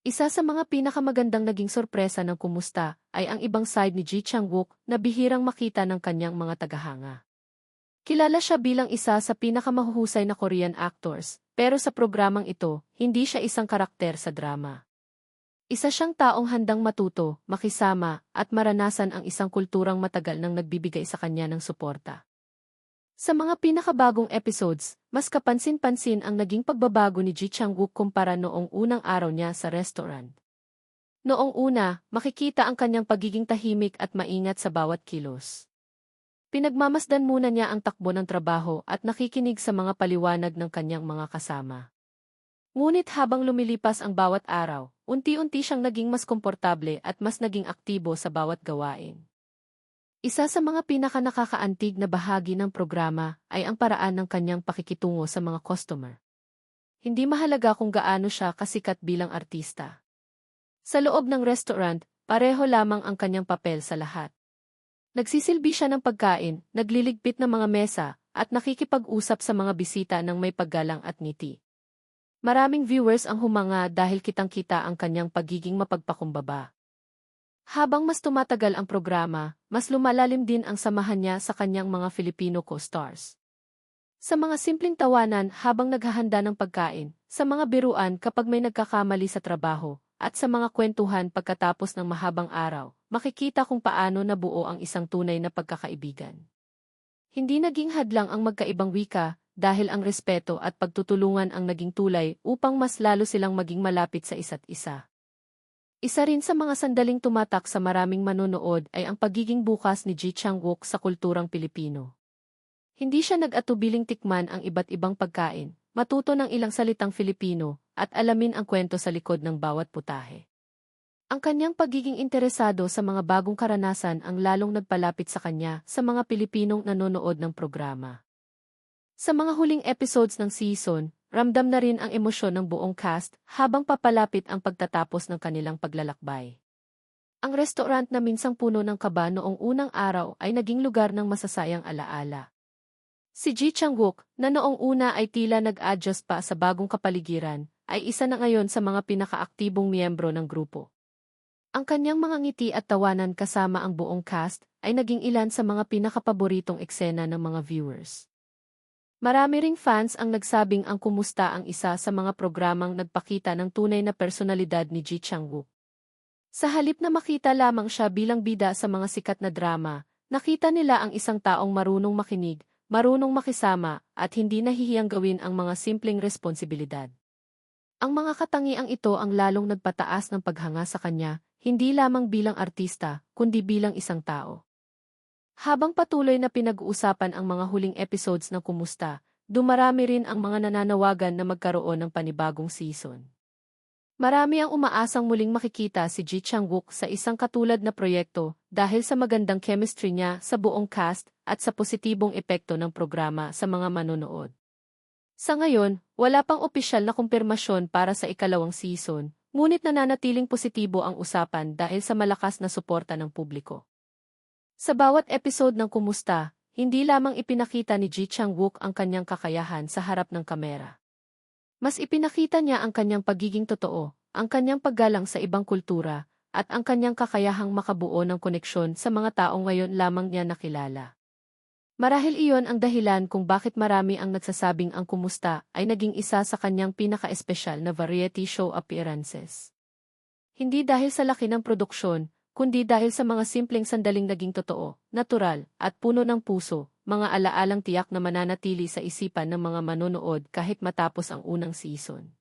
Isa sa mga pinakamagandang naging sorpresa ng Kumusta ay ang ibang side ni Ji Chang-wook na bihirang makita ng kanyang mga tagahanga. Kilala siya bilang isa sa pinakamahuhusay na Korean actors, pero sa programang ito, hindi siya isang karakter sa drama. Isa siyang taong handang matuto, makisama, at maranasan ang isang kulturang matagal nang nagbibigay sa kanya ng suporta. Sa mga pinakabagong episodes, mas kapansin-pansin ang naging pagbabago ni Ji Chang-wook kumpara noong unang araw niya sa restaurant. Noong una, makikita ang kanyang pagiging tahimik at maingat sa bawat kilos. Pinagmamasdan muna niya ang takbo ng trabaho at nakikinig sa mga paliwanag ng kanyang mga kasama. Ngunit habang lumilipas ang bawat araw, unti-unti siyang naging mas komportable at mas naging aktibo sa bawat gawain. Isa sa mga pinakanakakaantig na bahagi ng programa ay ang paraan ng kanyang pakikitungo sa mga customer. Hindi mahalaga kung gaano siya kasikat bilang artista. Sa loob ng restaurant, pareho lamang ang kanyang papel sa lahat. Nagsisilbi siya ng pagkain, nagliligpit ng mga mesa, at nakikipag-usap sa mga bisita ng may paggalang at ngiti. Maraming viewers ang humanga dahil kitang-kita ang kanyang pagiging mapagpakumbaba. Habang mas tumatagal ang programa, mas lumalalim din ang samahan niya sa kanyang mga Filipino co-stars. Sa mga simpleng tawanan habang naghahanda ng pagkain, sa mga biruan kapag may nagkakamali sa trabaho, at sa mga kwentuhan pagkatapos ng mahabang araw, makikita kung paano nabuo ang isang tunay na pagkakaibigan. Hindi naging hadlang ang magkaibang wika, dahil ang respeto at pagtutulungan ang naging tulay upang mas lalo silang maging malapit sa isa't isa. Isa rin sa mga sandaling tumatak sa maraming manonood ay ang pagiging bukas ni Ji Chang-wook sa kulturang Pilipino. Hindi siya nag-atubiling tikman ang iba't ibang pagkain, matuto ng ilang salitang Filipino, at alamin ang kwento sa likod ng bawat putahe. Ang kanyang pagiging interesado sa mga bagong karanasan ang lalong nagpalapit sa kanya sa mga Pilipinong nanonood ng programa. Sa mga huling episodes ng season, ramdam na rin ang emosyon ng buong cast habang papalapit ang pagtatapos ng kanilang paglalakbay. Ang restaurant na minsang puno ng kaba noong unang araw ay naging lugar ng masasayang alaala. Si Ji Chang-wook, na noong una ay tila nag-adjust pa sa bagong kapaligiran, ay isa na ngayon sa mga pinakaaktibong miyembro ng grupo. Ang kanyang mga ngiti at tawanan kasama ang buong cast ay naging ilan sa mga pinakapaboritong eksena ng mga viewers. Marami ring fans ang nagsabing ang Kumusta ang isa sa mga programang nagpakita ng tunay na personalidad ni Ji Chang-wook. Sa halip na makita lamang siya bilang bida sa mga sikat na drama, nakita nila ang isang taong marunong makinig, marunong makisama, at hindi nahihiyang gawin ang mga simpleng responsibilidad. Ang mga katangiang ito ang lalong nagpataas ng paghanga sa kanya, hindi lamang bilang artista, kundi bilang isang tao. Habang patuloy na pinag-uusapan ang mga huling episodes ng Kumusta, dumarami rin ang mga nananawagan na magkaroon ng panibagong season. Marami ang umaasang muling makikita si Ji Chang-wook sa isang katulad na proyekto dahil sa magandang chemistry niya sa buong cast at sa positibong epekto ng programa sa mga manonood. Sa ngayon, wala pang opisyal na kumpirmasyon para sa ikalawang season, ngunit nananatiling positibo ang usapan dahil sa malakas na suporta ng publiko. Sa bawat episode ng Kumusta, hindi lamang ipinakita ni Ji Chang-wook ang kanyang kakayahan sa harap ng kamera. Mas ipinakita niya ang kanyang pagiging totoo, ang kanyang paggalang sa ibang kultura, at ang kanyang kakayahang makabuo ng koneksyon sa mga taong ngayon lamang niya nakilala. Marahil iyon ang dahilan kung bakit marami ang nagsasabing ang Kumusta ay naging isa sa kanyang pinaka-espesyal na variety show appearances. Hindi dahil sa laki ng produksyon, kundi dahil sa mga simpleng sandaling naging totoo, natural, at puno ng puso, mga alaalang tiyak na mananatili sa isipan ng mga manonood kahit matapos ang unang season.